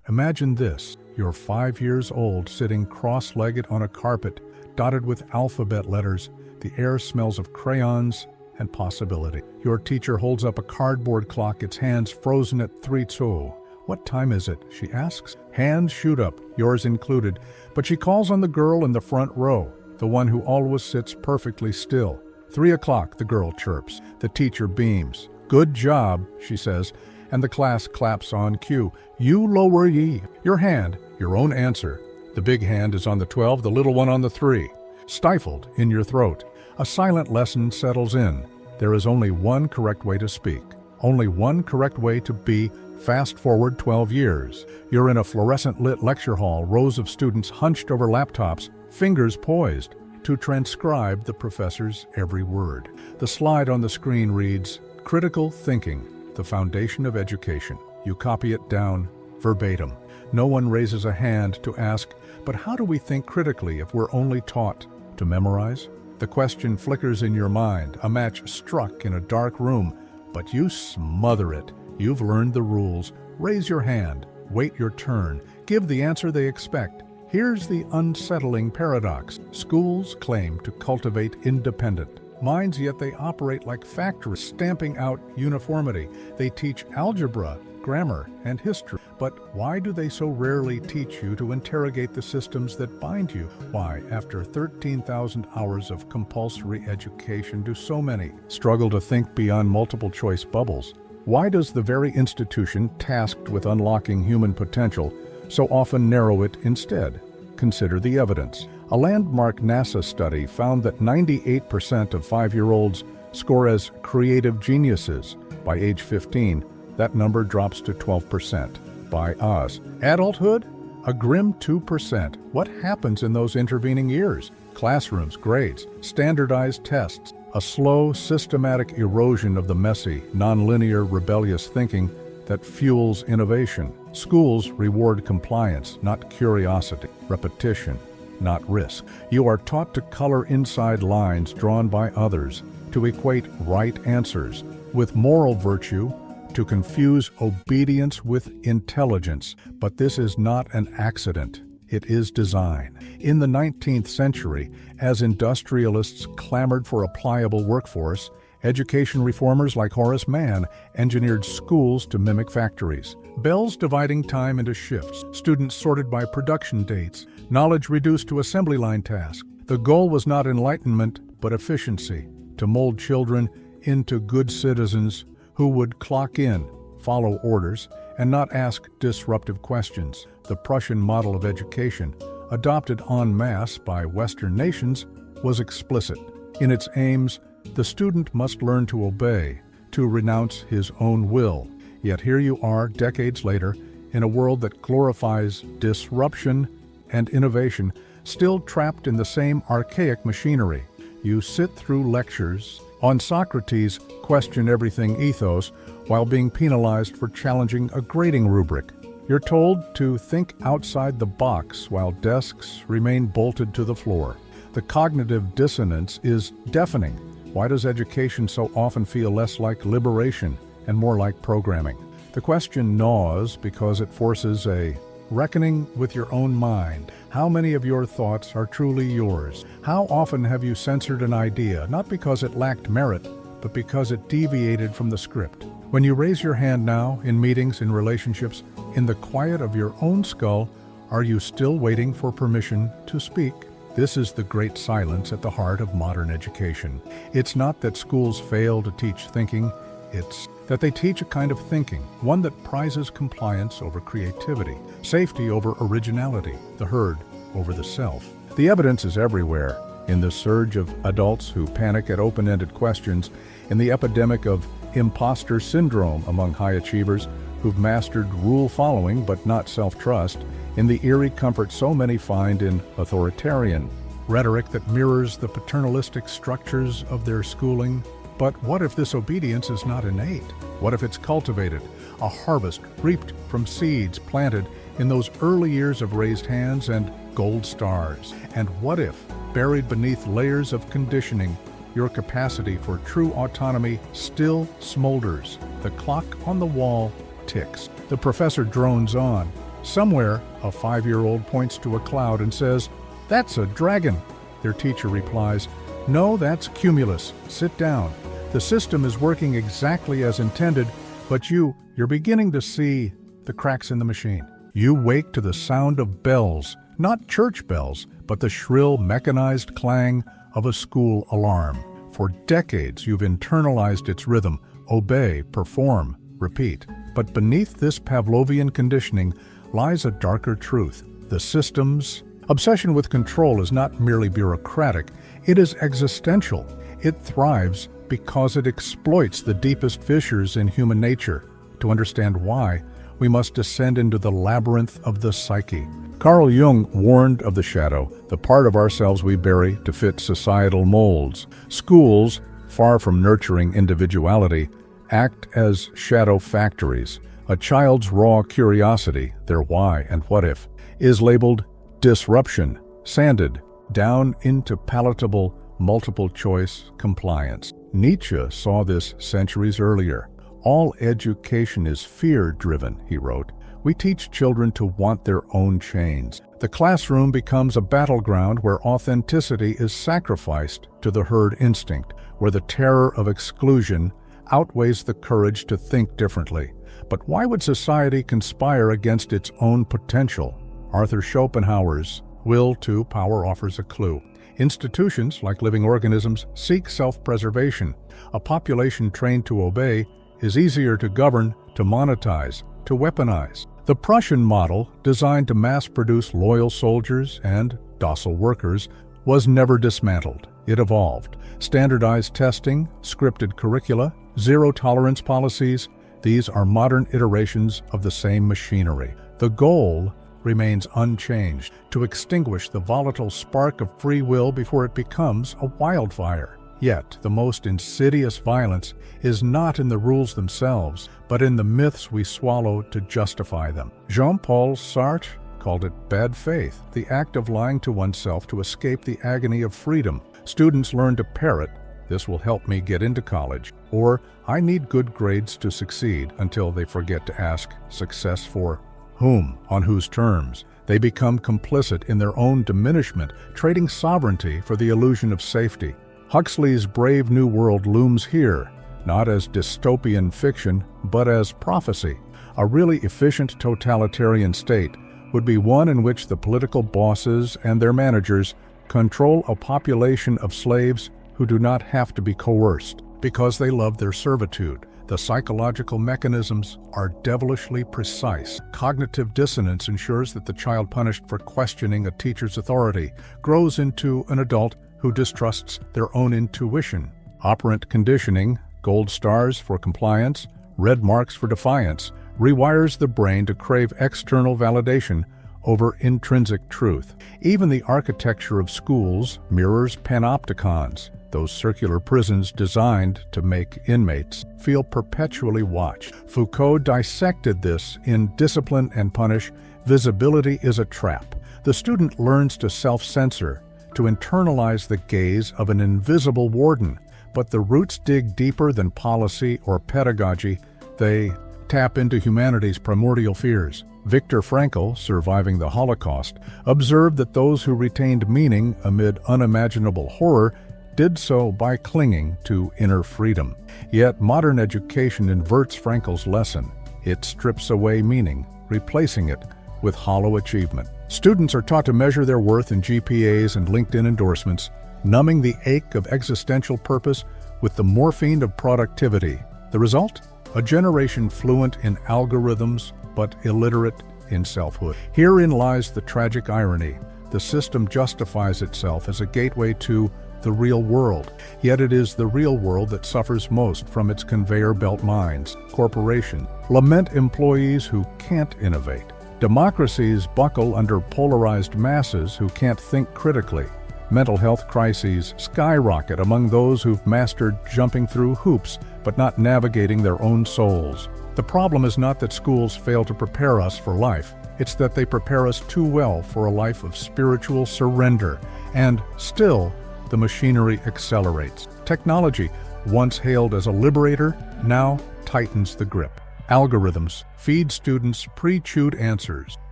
Imagine this. You're 5 years old, sitting cross-legged on a carpet, dotted with alphabet letters. The air smells of crayons and possibility. Your teacher holds up a cardboard clock, its hands frozen at 3:00. "What time is it?" she asks. Hands shoot up, yours included, but she calls on the girl in the front row, the one who always sits perfectly still. 3:00, the girl chirps. The teacher beams. "Good job," she says, and the class claps on cue. "You lower ye." Your hand, your own answer. The big hand is on the 12, the little one on the 3. Stifled in your throat. A silent lesson settles in. There is only one correct way to speak. Only one correct way to be. Fast forward 12 years. You're in a fluorescent-lit lecture hall, rows of students hunched over laptops, fingers poised to transcribe the professor's every word. The slide on the screen reads, "Critical thinking, the foundation of education." You copy it down verbatim. No one raises a hand to ask, but how do we think critically if we're only taught to memorize? The question flickers in your mind, a match struck in a dark room, but you smother it. You've learned the rules. Raise your hand, wait your turn, give the answer they expect. Here's the unsettling paradox. Schools claim to cultivate independent minds, yet they operate like factories, stamping out uniformity. They teach algebra, grammar, and history. But why do they so rarely teach you to interrogate the systems that bind you? Why, after 13,000 hours of compulsory education, do so many struggle to think beyond multiple-choice bubbles? Why does the very institution tasked with unlocking human potential so often narrow it instead? Consider the evidence. A landmark NASA study found that 98% of 5-year-olds score as creative geniuses. By age 15, that number drops to 12%. By us. Adulthood? A grim 2%. What happens in those intervening years? Classrooms, grades, standardized tests, a slow, systematic erosion of the messy, nonlinear, rebellious thinking that fuels innovation. Schools reward compliance, not curiosity, repetition, not risk. You are taught to color inside lines drawn by others, to equate right answers with moral virtue, to confuse obedience with intelligence. But this is not an accident. It is design. In the 19th century, as industrialists clamored for a pliable workforce, education reformers like Horace Mann engineered schools to mimic factories. Bells dividing time into shifts, students sorted by production dates, knowledge reduced to assembly line tasks. The goal was not enlightenment, but efficiency, to mold children into good citizens who would clock in, follow orders, and not ask disruptive questions. The Prussian model of education, adopted en masse by Western nations, was explicit. In its aims, the student must learn to obey, to renounce his own will. Yet here you are, decades later, in a world that glorifies disruption and innovation, still trapped in the same archaic machinery. You sit through lectures on Socrates' question everything ethos while being penalized for challenging a grading rubric. You're told to think outside the box while desks remain bolted to the floor. The cognitive dissonance is deafening. Why does education so often feel less like liberation and more like programming? The question gnaws because it forces a reckoning with your own mind. How many of your thoughts are truly yours? How often have you censored an idea, not because it lacked merit, but because it deviated from the script? When you raise your hand now, in meetings, in relationships, in the quiet of your own skull, are you still waiting for permission to speak? This is the great silence at the heart of modern education. It's not that schools fail to teach thinking, it's that they teach a kind of thinking, one that prizes compliance over creativity, safety over originality, the herd over the self. The evidence is everywhere, in the surge of adults who panic at open-ended questions, in the epidemic of imposter syndrome among high achievers who've mastered rule-following but not self-trust, in the eerie comfort so many find in authoritarian rhetoric that mirrors the paternalistic structures of their schooling. But what if this obedience is not innate? What if it's cultivated, a harvest reaped from seeds planted in those early years of raised hands and gold stars? And what if, buried beneath layers of conditioning, your capacity for true autonomy still smolders? The clock on the wall ticks. The professor drones on. Somewhere, a 5-year-old points to a cloud and says, "That's a dragon." Their teacher replies, "No, that's cumulus. Sit down. The system is working exactly as intended, but you're beginning to see the cracks in the machine." You wake to the sound of bells, not church bells, but the shrill mechanized clang of a school alarm. For decades, you've internalized its rhythm: obey, perform, repeat. But beneath this Pavlovian conditioning lies a darker truth. The system's obsession with control is not merely bureaucratic, it is existential. It thrives because it exploits the deepest fissures in human nature. To understand why, we must descend into the labyrinth of the psyche. Carl Jung warned of the shadow, the part of ourselves we bury to fit societal molds. Schools, far from nurturing individuality, act as shadow factories. A child's raw curiosity, their why and what if, is labeled disruption, sanded down into palatable multiple-choice compliance. Nietzsche saw this centuries earlier. "All education is fear-driven," he wrote. "We teach children to want their own chains." The classroom becomes a battleground where authenticity is sacrificed to the herd instinct, where the terror of exclusion outweighs the courage to think differently. But why would society conspire against its own potential? Arthur Schopenhauer's Will to Power offers a clue. Institutions, like living organisms, seek self-preservation. A population trained to obey is easier to govern, to monetize, to weaponize. The Prussian model, designed to mass-produce loyal soldiers and docile workers, was never dismantled. It evolved. Standardized testing, scripted curricula, zero-tolerance policies, these are modern iterations of the same machinery. The goal remains unchanged: to extinguish the volatile spark of free will before it becomes a wildfire. Yet, the most insidious violence is not in the rules themselves, but in the myths we swallow to justify them. Jean-Paul Sartre called it bad faith, the act of lying to oneself to escape the agony of freedom. Students learn to parrot, "This will help me get into college," or "I need good grades to succeed," until they forget to ask, success for whom? On whose terms? They become complicit in their own diminishment, trading sovereignty for the illusion of safety. Huxley's Brave New World looms here, not as dystopian fiction, but as prophecy. A really efficient totalitarian state would be one in which the political bosses and their managers control a population of slaves who do not have to be coerced because they love their servitude. The psychological mechanisms are devilishly precise. Cognitive dissonance ensures that the child punished for questioning a teacher's authority grows into an adult who distrusts their own intuition. Operant conditioning, gold stars for compliance, red marks for defiance, rewires the brain to crave external validation over intrinsic truth. Even the architecture of schools mirrors panopticons, those circular prisons designed to make inmates feel perpetually watched. Foucault dissected this in Discipline and Punish. Visibility is a trap. The student learns to self-censor, to internalize the gaze of an invisible warden. But the roots dig deeper than policy or pedagogy. They tap into humanity's primordial fears. Viktor Frankl, surviving the Holocaust, observed that those who retained meaning amid unimaginable horror did so by clinging to inner freedom. Yet modern education inverts Frankl's lesson. It strips away meaning, replacing it with hollow achievement. Students are taught to measure their worth in GPAs and LinkedIn endorsements, numbing the ache of existential purpose with the morphine of productivity. The result? A generation fluent in algorithms but illiterate in selfhood. Herein lies the tragic irony. The system justifies itself as a gateway to the real world, yet it is the real world that suffers most from its conveyor belt minds. Corporations lament employees who can't innovate. Democracies buckle under polarized masses who can't think critically. Mental health crises skyrocket among those who've mastered jumping through hoops but not navigating their own souls. The problem is not that schools fail to prepare us for life. It's that they prepare us too well for a life of spiritual surrender. And still, the machinery accelerates. Technology, once hailed as a liberator, now tightens the grip. Algorithms feed students pre-chewed answers,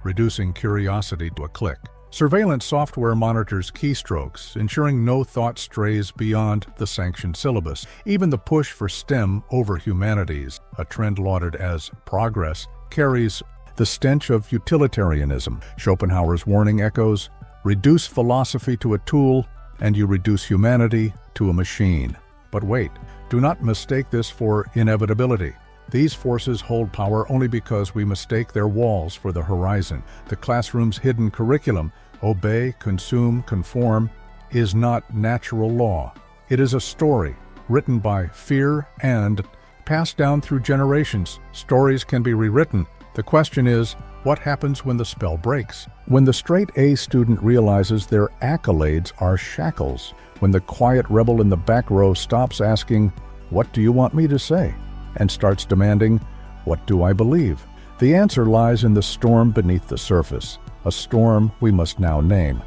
reducing curiosity to a click. Surveillance software monitors keystrokes, ensuring no thought strays beyond the sanctioned syllabus. Even the push for STEM over humanities, a trend lauded as progress, carries the stench of utilitarianism. Schopenhauer's warning echoes: reduce philosophy to a tool, and you reduce humanity to a machine. But wait, do not mistake this for inevitability. These forces hold power only because we mistake their walls for the horizon. The classroom's hidden curriculum, obey, consume, conform, is not natural law. It is a story written by fear and passed down through generations. Stories can be rewritten. The question is, what happens when the spell breaks? When the straight A student realizes their accolades are shackles. When the quiet rebel in the back row stops asking, "What do you want me to say?" and starts demanding, "What do I believe?" The answer lies in the storm beneath the surface, a storm we must now name.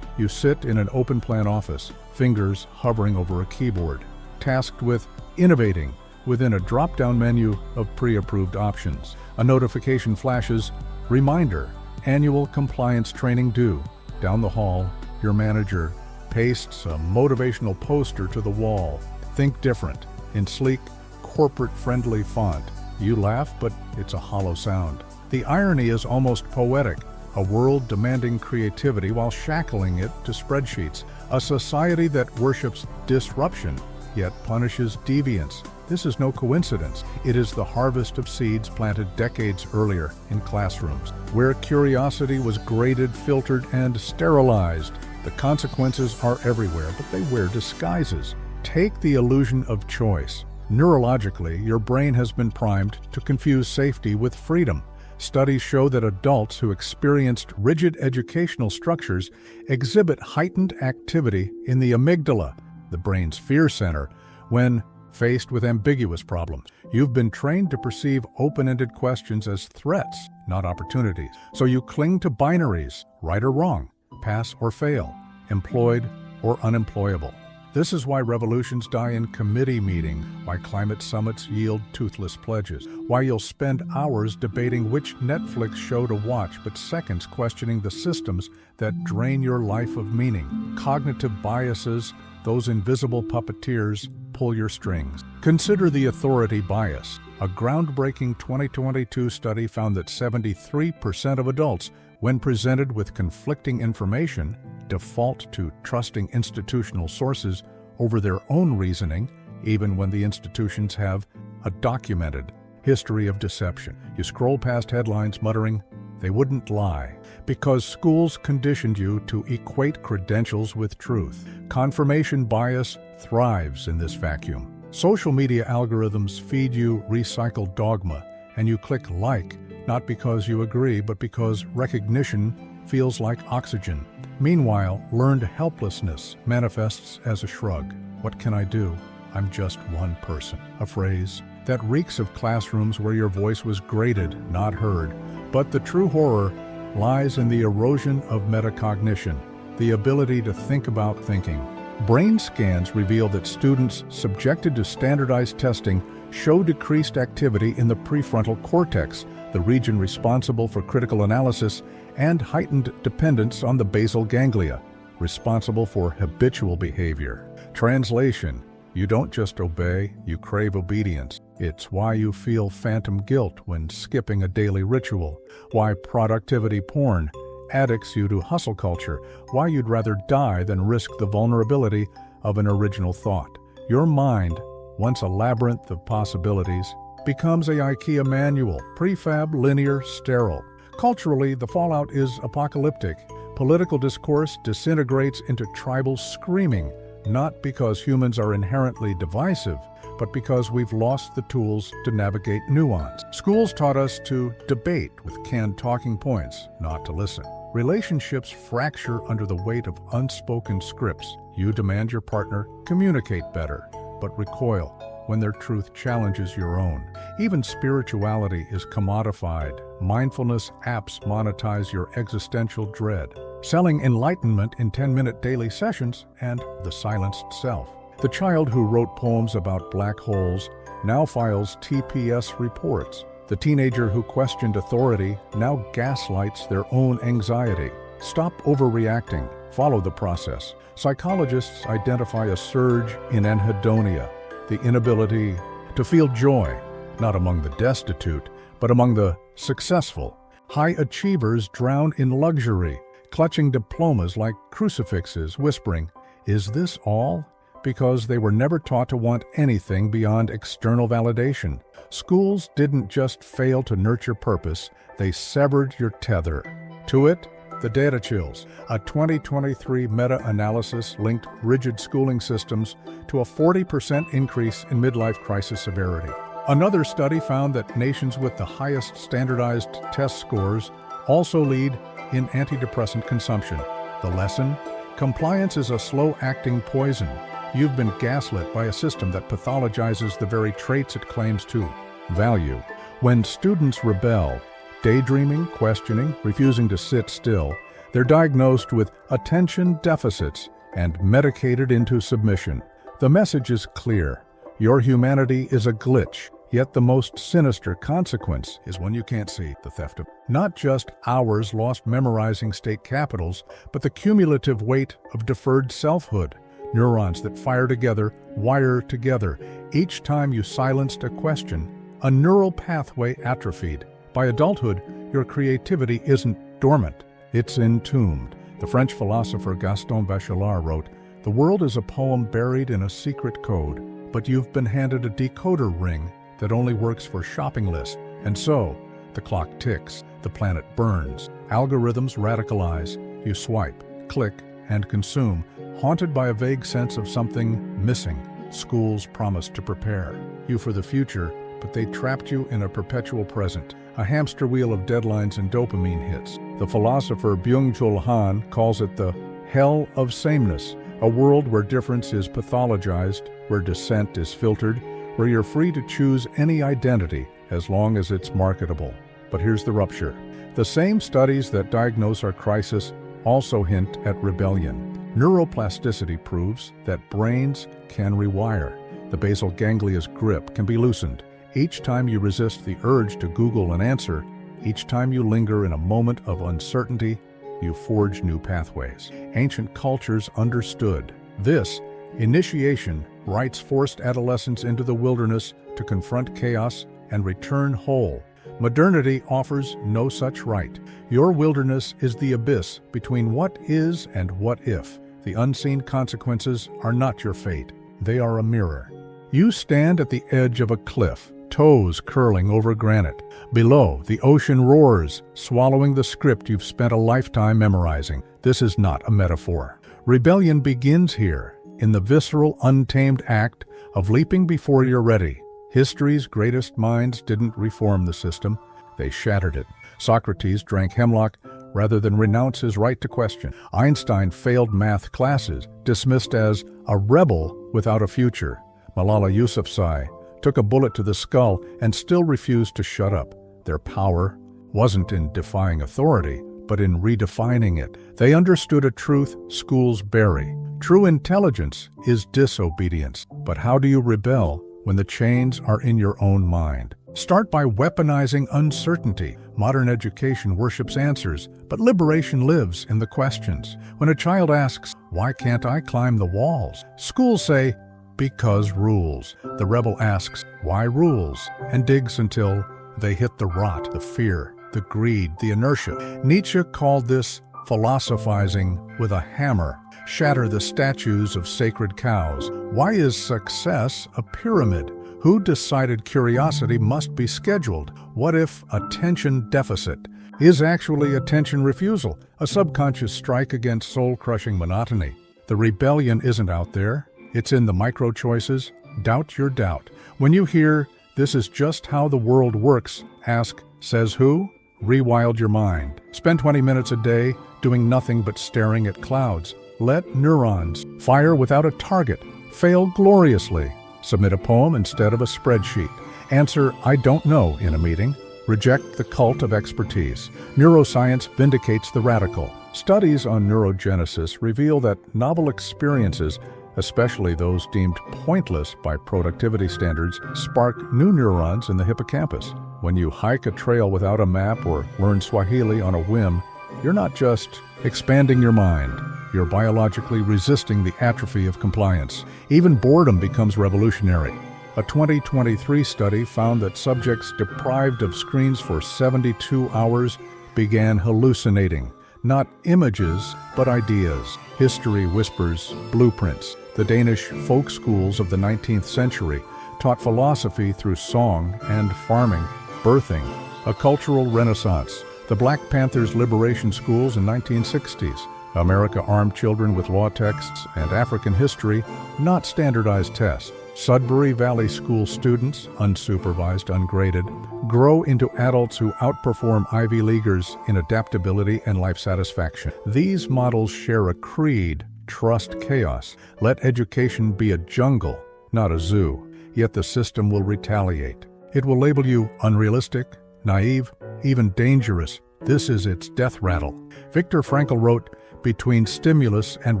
You sit in an open-plan office, fingers hovering over a keyboard, tasked with innovating within a drop-down menu of pre-approved options. A notification flashes, "Reminder, annual compliance training due." Down the hall, your manager pastes a motivational poster to the wall. "Think different," in sleek, corporate-friendly font. You laugh, but it's a hollow sound. The irony is almost poetic. A world demanding creativity while shackling it to spreadsheets. A society that worships disruption, yet punishes deviance. This is no coincidence. It is the harvest of seeds planted decades earlier in classrooms, where curiosity was graded, filtered, and sterilized. The consequences are everywhere, but they wear disguises. Take the illusion of choice. Neurologically, your brain has been primed to confuse safety with freedom. Studies show that adults who experienced rigid educational structures exhibit heightened activity in the amygdala, the brain's fear center, when faced with ambiguous problems. You've been trained to perceive open-ended questions as threats, not opportunities. So you cling to binaries, right or wrong, pass or fail, employed or unemployable. This is why revolutions die in committee meeting, why climate summits yield toothless pledges, why you'll spend hours debating which Netflix show to watch, but seconds questioning the systems that drain your life of meaning. Cognitive biases, those invisible puppeteers, pull your strings. Consider the authority bias. A groundbreaking 2022 study found that 73% of adults, when presented with conflicting information, default to trusting institutional sources over their own reasoning, even when the institutions have a documented history of deception. You scroll past headlines muttering, "They wouldn't lie," because schools conditioned you to equate credentials with truth. Confirmation bias thrives in this vacuum. Social media algorithms feed you recycled dogma, and you click like, not because you agree, but because recognition feels like oxygen. Meanwhile, learned helplessness manifests as a shrug. "What can I do? I'm just one person." A phrase that reeks of classrooms where your voice was graded, not heard. But the true horror lies in the erosion of metacognition, the ability to think about thinking. Brain scans reveal that students subjected to standardized testing show decreased activity in the prefrontal cortex, the region responsible for critical analysis, and heightened dependence on the basal ganglia, responsible for habitual behavior. Translation: you don't just obey, you crave obedience. It's why you feel phantom guilt when skipping a daily ritual, why productivity porn addicts you to hustle culture, why you'd rather die than risk the vulnerability of an original thought. Your mind, once a labyrinth of possibilities, becomes a IKEA manual, prefab, linear, sterile. Culturally, the fallout is apocalyptic. Political discourse disintegrates into tribal screaming, not because humans are inherently divisive, but because we've lost the tools to navigate nuance. Schools taught us to debate with canned talking points, not to listen. Relationships fracture under the weight of unspoken scripts. You demand your partner communicate better, but recoil when their truth challenges your own. Even spirituality is commodified. Mindfulness apps monetize your existential dread, selling enlightenment in 10-minute daily sessions and the silenced self. The child who wrote poems about black holes now files TPS reports. The teenager who questioned authority now gaslights their own anxiety. Stop overreacting. Follow the process. Psychologists identify a surge in anhedonia, the inability to feel joy, not among the destitute, but among the successful. High achievers drown in luxury, clutching diplomas like crucifixes, whispering, "Is this all?" Because they were never taught to want anything beyond external validation. Schools didn't just fail to nurture purpose, they severed your tether. To it, the data chills. A 2023 meta-analysis linked rigid schooling systems to a 40% increase in midlife crisis severity. Another study found that nations with the highest standardized test scores also lead in antidepressant consumption. The lesson? Compliance is a slow-acting poison. You've been gaslit by a system that pathologizes the very traits it claims to value. When students rebel, daydreaming, questioning, refusing to sit still, they're diagnosed with attention deficits and medicated into submission. The message is clear. Your humanity is a glitch, yet the most sinister consequence is one you can't see, the theft of not just hours lost memorizing state capitals, but the cumulative weight of deferred selfhood. Neurons that fire together, wire together. Each time you silenced a question, a neural pathway atrophied. By adulthood, your creativity isn't dormant, it's entombed. The French philosopher Gaston Bachelard wrote, "The world is a poem buried in a secret code, but you've been handed a decoder ring that only works for shopping lists." And so, the clock ticks, the planet burns, algorithms radicalize, you swipe, click, and consume, haunted by a vague sense of something missing. Schools promised to prepare you for the future, but they trapped you in a perpetual present, a hamster wheel of deadlines and dopamine hits. The philosopher Byung-Chul Han calls it the hell of sameness, a world where difference is pathologized, where dissent is filtered, where you're free to choose any identity as long as it's marketable. But here's the rupture. The same studies that diagnose our crisis also hint at rebellion. Neuroplasticity proves that brains can rewire. The basal ganglia's grip can be loosened. Each time you resist the urge to Google an answer, each time you linger in a moment of uncertainty, you forge new pathways. Ancient cultures understood this. Initiation rites forced adolescents into the wilderness to confront chaos and return whole. Modernity offers no such rite. Your wilderness is the abyss between what is and what if. The unseen consequences are not your fate. They are a mirror. You stand at the edge of a cliff, toes curling over granite. Below, the ocean roars, swallowing the script you've spent a lifetime memorizing. This is not a metaphor. Rebellion begins here, in the visceral, untamed act of leaping before you're ready. History's greatest minds didn't reform the system, they shattered it. Socrates drank hemlock rather than renounce his right to question. Einstein failed math classes, dismissed as a rebel without a future. Malala Yousafzai took a bullet to the skull and still refused to shut up. Their power wasn't in defying authority, but in redefining it. They understood a truth schools bury. True intelligence is disobedience. But how do you rebel when the chains are in your own mind? Start by weaponizing uncertainty. Modern education worships answers, but liberation lives in the questions. When a child asks, "Why can't I climb the walls?" schools say, "Because rules." The rebel asks, "Why rules?" and digs until they hit the rot, the fear, the greed, the inertia. Nietzsche called this philosophizing with a hammer. Shatter the statues of sacred cows. Why is success a pyramid? Who decided curiosity must be scheduled? What if attention deficit is actually attention refusal, a subconscious strike against soul-crushing monotony? The rebellion isn't out there. It's in the micro-choices. Doubt your doubt. When you hear, "This is just how the world works," ask, "Says who?" Rewild your mind. Spend 20 minutes a day doing nothing but staring at clouds. Let neurons fire without a target. Fail gloriously. Submit a poem instead of a spreadsheet. Answer, "I don't know," in a meeting. Reject the cult of expertise. Neuroscience vindicates the radical. Studies on neurogenesis reveal that novel experiences, especially those deemed pointless by productivity standards, spark new neurons in the hippocampus. When you hike a trail without a map or learn Swahili on a whim, you're not just expanding your mind. You're biologically resisting the atrophy of compliance. Even boredom becomes revolutionary. A 2023 study found that subjects deprived of screens for 72 hours began hallucinating. Not images, but ideas. History whispers blueprints. The Danish folk schools of the 19th century taught philosophy through song and farming, birthing, a cultural renaissance. The Black Panthers' liberation schools in 1960s. America armed children with law texts and African history, not standardized tests. Sudbury Valley School students, unsupervised, ungraded, grow into adults who outperform Ivy Leaguers in adaptability and life satisfaction. These models share a creed: trust chaos. Let education be a jungle, not a zoo. Yet the system will retaliate. It will label you unrealistic, naive, even dangerous. This is its death rattle. Viktor Frankl wrote, "Between stimulus and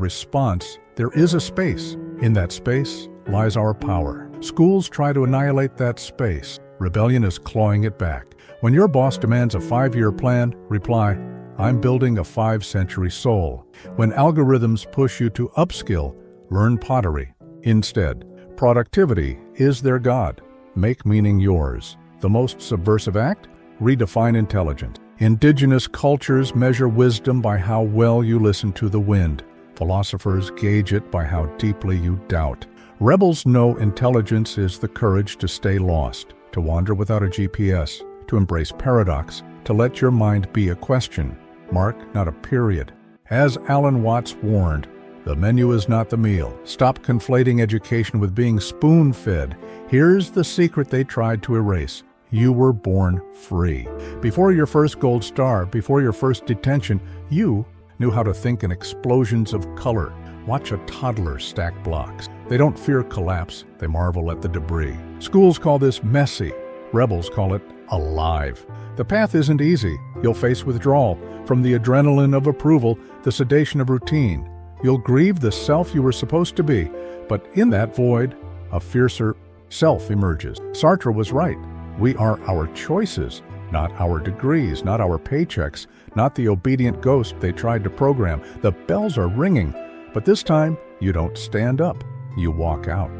response, there is a space. In that space lies our power." Schools try to annihilate that space. Rebellion is clawing it back. When your boss demands a 5-year plan, reply, "I'm building a 5-century soul." When algorithms push you to upskill, learn pottery. Instead, productivity is their god. Make meaning yours. The most subversive act? Redefine intelligence. Indigenous cultures measure wisdom by how well you listen to the wind. Philosophers gauge it by how deeply you doubt. Rebels know intelligence is the courage to stay lost, to wander without a GPS, to embrace paradox, to let your mind be a question mark, not a period. As Alan Watts warned, the menu is not the meal. Stop conflating education with being spoon-fed. Here's the secret they tried to erase. You were born free. Before your first gold star, before your first detention, you knew how to think in explosions of color. Watch a toddler stack blocks. They don't fear collapse, they marvel at the debris. Schools call this messy. Rebels call it alive. The path isn't easy. You'll face withdrawal from the adrenaline of approval, the sedation of routine. You'll grieve the self you were supposed to be, but in that void, a fiercer self emerges. Sartre was right. We are our choices, not our degrees, not our paychecks, not the obedient ghost they tried to program. The bells are ringing, but this time you don't stand up, you walk out.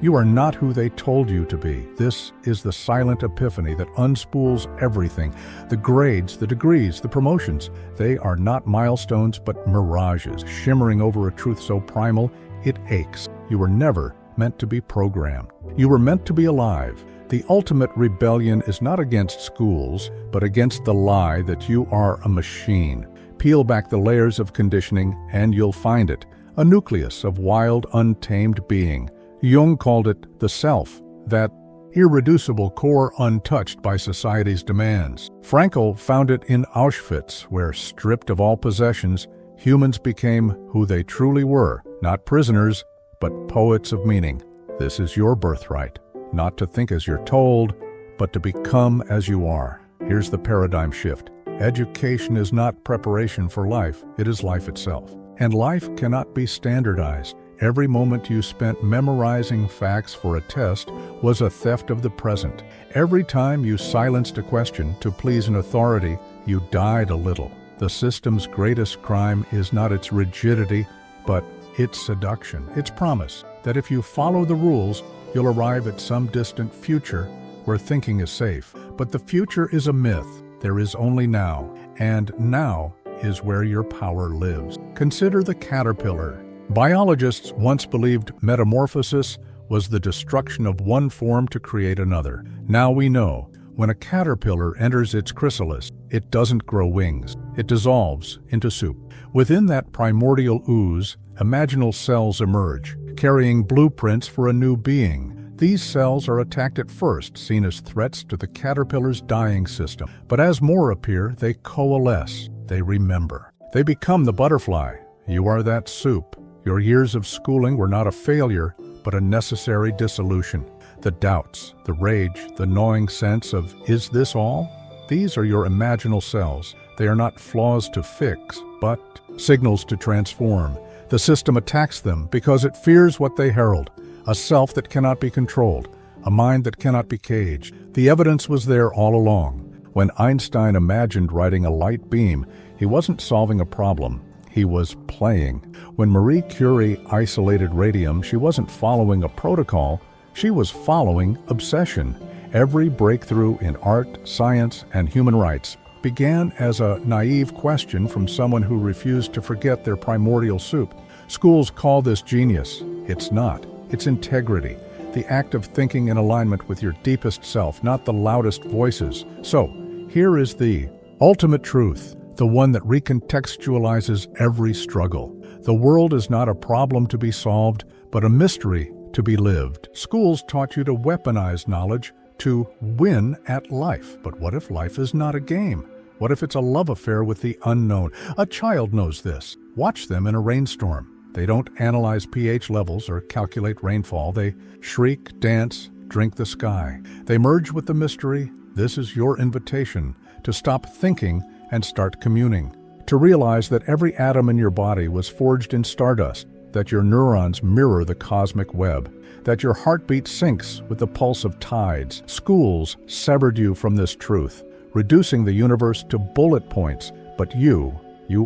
You are not who they told you to be. This is the silent epiphany that unspools everything. The grades, the degrees, the promotions, they are not milestones but mirages, shimmering over a truth so primal it aches. You were never meant to be programmed. You were meant to be alive. The ultimate rebellion is not against schools, but against the lie that you are a machine. Peel back the layers of conditioning and you'll find it, a nucleus of wild, untamed being. Jung called it the self, that irreducible core untouched by society's demands. Frankl found it in Auschwitz, where, stripped of all possessions, humans became who they truly were, not prisoners, but poets of meaning. This is your birthright. Not to think as you're told, but to become as you are. Here's the paradigm shift. Education is not preparation for life, it is life itself. And life cannot be standardized. Every moment you spent memorizing facts for a test was a theft of the present. Every time you silenced a question to please an authority, you died a little. The system's greatest crime is not its rigidity, but its seduction, its promise that if you follow the rules, you'll arrive at some distant future where thinking is safe. But the future is a myth. There is only now, and now is where your power lives. Consider the caterpillar. Biologists once believed metamorphosis was the destruction of one form to create another. Now we know, when a caterpillar enters its chrysalis, it doesn't grow wings. It dissolves into soup. Within that primordial ooze, imaginal cells emerge, carrying blueprints for a new being. These cells are attacked at first, seen as threats to the caterpillar's dying system. But as more appear, they coalesce, they remember. They become the butterfly. You are that soup. Your years of schooling were not a failure, but a necessary dissolution. The doubts, the rage, the gnawing sense of, is this all? These are your imaginal cells. They are not flaws to fix, but signals to transform. The system attacks them because it fears what they herald, a self that cannot be controlled, a mind that cannot be caged. The evidence was there all along. When Einstein imagined writing a light beam, he wasn't solving a problem, he was playing. When Marie Curie isolated radium, she wasn't following a protocol, she was following obsession. Every breakthrough in art, science, and human rights began as a naive question from someone who refused to forget their primordial soup. Schools call this genius. It's not. It's integrity, the act of thinking in alignment with your deepest self, not the loudest voices. So, here is the ultimate truth, the one that recontextualizes every struggle. The world is not a problem to be solved, but a mystery to be lived. Schools taught you to weaponize knowledge, to win at life. But what if life is not a game? What if it's a love affair with the unknown? A child knows this. Watch them in a rainstorm. They don't analyze pH levels or calculate rainfall. They shriek, dance, drink the sky. They merge with the mystery. This is your invitation to stop thinking and start communing. To realize that every atom in your body was forged in stardust, that your neurons mirror the cosmic web, that your heartbeat syncs with the pulse of tides. Schools severed you from this truth, reducing the universe to bullet points. But you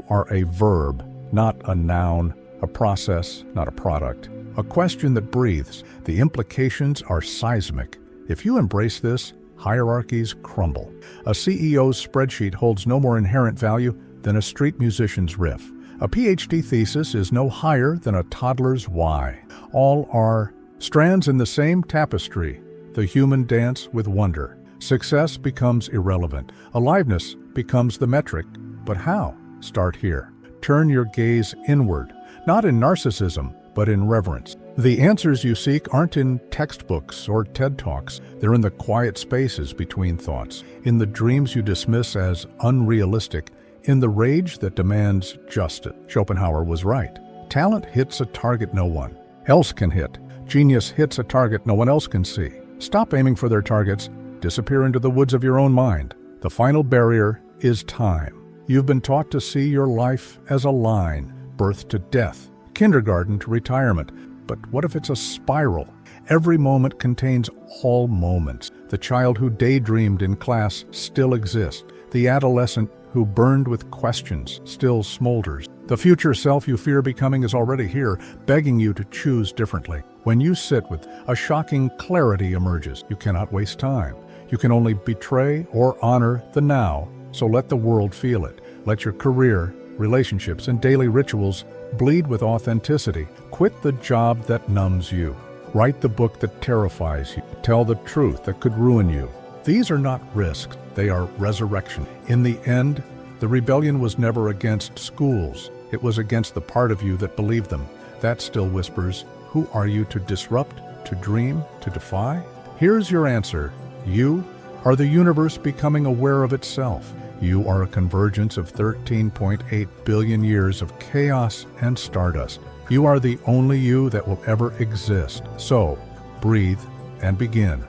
are a verb, not a noun, a process, not a product, a question that breathes. The implications are seismic. If you embrace this, hierarchies crumble. A CEO's spreadsheet holds no more inherent value than a street musician's riff. A PhD thesis is no higher than a toddler's why. All are strands in the same tapestry, the human dance with wonder. Success becomes irrelevant. Aliveness becomes the metric. But how? Start here. Turn your gaze inward, not in narcissism, but in reverence. The answers you seek aren't in textbooks or TED Talks. They're in the quiet spaces between thoughts, in the dreams you dismiss as unrealistic, in the rage that demands justice. Schopenhauer was right. Talent hits a target no one else can hit. Genius hits a target no one else can see. Stop aiming for their targets. Disappear into the woods of your own mind. The final barrier is time. You've been taught to see your life as a line, birth to death, kindergarten to retirement. But what if it's a spiral? Every moment contains all moments. The child who daydreamed in class still exists. The adolescent who burned with questions still smolders. The future self you fear becoming is already here, begging you to choose differently. When you sit with a shocking clarity emerges. You cannot waste time. You can only betray or honor the now, so let the world feel it. Let your career, relationships, and daily rituals bleed with authenticity. Quit the job that numbs you. Write the book that terrifies you. Tell the truth that could ruin you. These are not risks, they are resurrection. In the end, the rebellion was never against schools. It was against the part of you that believed them. That still whispers, who are you to disrupt, to dream, to defy? Here's your answer. You are the universe becoming aware of itself. You are a convergence of 13.8 billion years of chaos and stardust. You are the only you that will ever exist. So, breathe and begin.